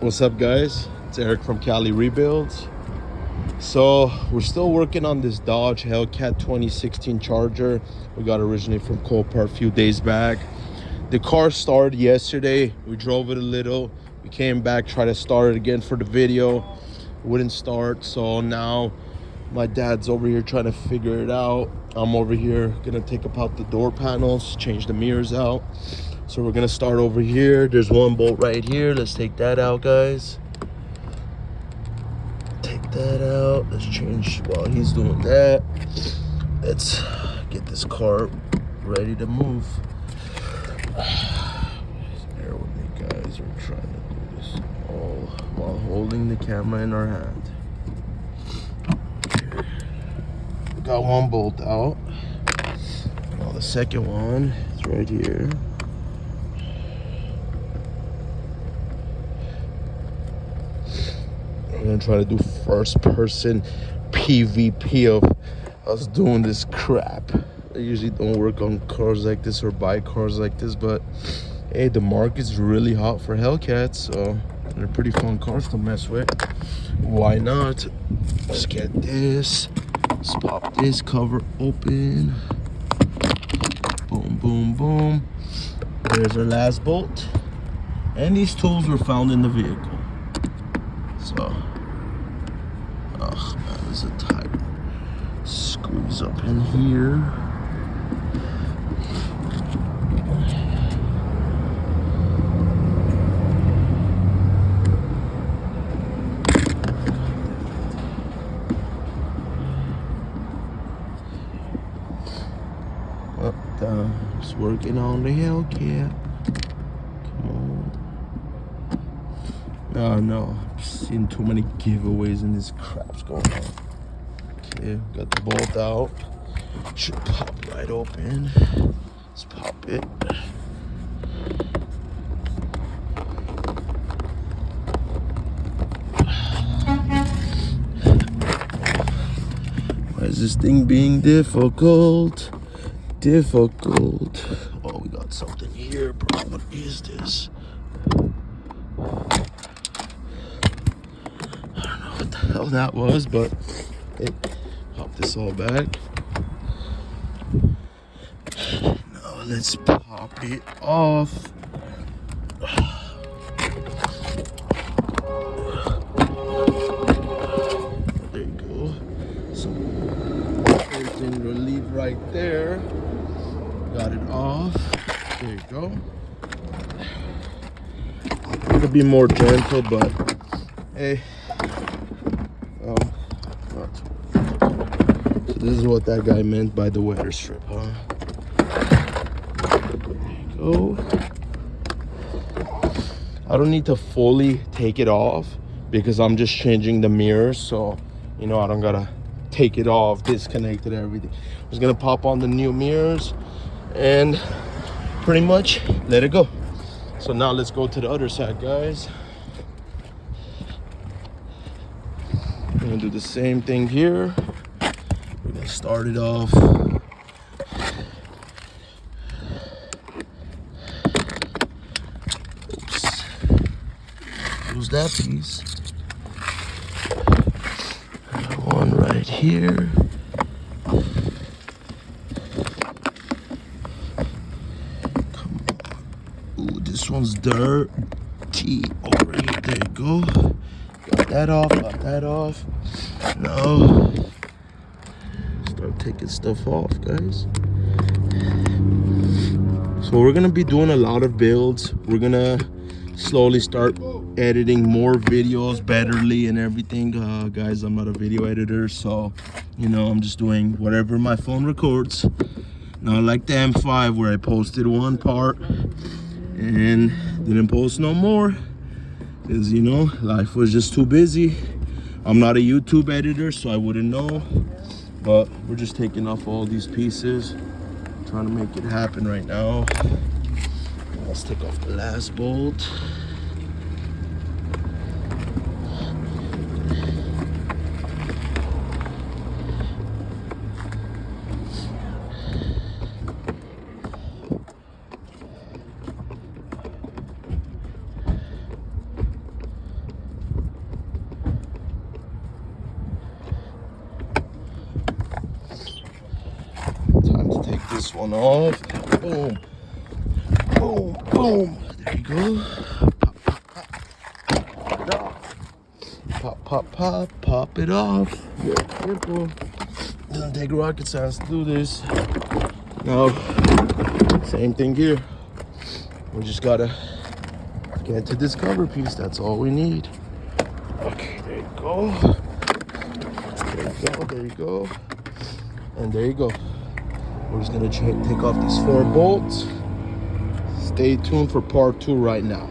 What's up, guys? It's Eric from Cali Rebuilds. So we're still working on this Dodge Hellcat 2016 Charger we got originally from Copart a few days back. The car started yesterday. We drove it a little. We came back, tried to start it again for the video. Wouldn't start. So now my dad's over here trying to figure it out. I'm over here gonna take apart the door panels, change the mirrors out. So we're gonna start over here. There's one bolt right here. Let's take that out, guys. Take that out. Let's change while he's doing that. Let's get this car ready to move. Bear with me, guys. We're trying to do this all while holding the camera in our hand. Okay. We got one bolt out. Now the second one is right here. I'm gonna try to do first person PvP of us doing this crap. I usually don't work on cars like this or buy cars like this, but hey, the market's really hot for Hellcats, so they're pretty fun cars to mess with. Why not? Let's get this. Let's pop this cover open. Boom, boom, boom. There's our last bolt. And these tools were found in the vehicle. So, oh man, there's a tight squeeze up in here. Up, just working on the Hellcat. Come on. Oh no, I've seen too many giveaways and this crap's going on. Okay, got the bolt out. Should pop right open. Let's pop it. Why is this thing being difficult? Difficult. Oh, we got something here, bro. What is this? What the hell that was, but hey, pop this all back. Now let's pop it off. There you go. Some built-in relief right there. Got it off. There you go. I'm gonna be more gentle, but hey. So this is what that guy meant by the weather strip, huh? There you go. I don't need to fully take it off because I'm just changing the mirrors, so you know I don't gotta take it off, disconnect it, everything. I'm just gonna pop on the new mirrors and pretty much let it go. So now let's go to the other side, guys. I'm gonna do the same thing here. We're gonna start it off. Oops. Lose that piece. One right here. Come on. Ooh, this one's dirty over here. There you go. Got that off, got that off. Now, start taking stuff off, guys. So we're gonna be doing a lot of builds. We're gonna slowly start editing more videos betterly and everything. Guys, I'm not a video editor, so you know, I'm just doing whatever my phone records. Not like the M5 where I posted one part and didn't post no more. Because you know, life was just too busy. I'm not a YouTube editor, so I wouldn't know, but we're just taking off all these pieces, trying to make it happen right now. Let's take off the last bolt. one off. Boom. Boom, boom. There you go. Pop, pop, pop, pop it off. Very simple. Doesn't take rocket science to do this. Now, same thing here. We just gotta get to this cover piece. That's all we need. Okay, there you go. There you go, there you go. And there you go. We're just gonna take off these 4 bolts. Stay tuned for part 2 right now.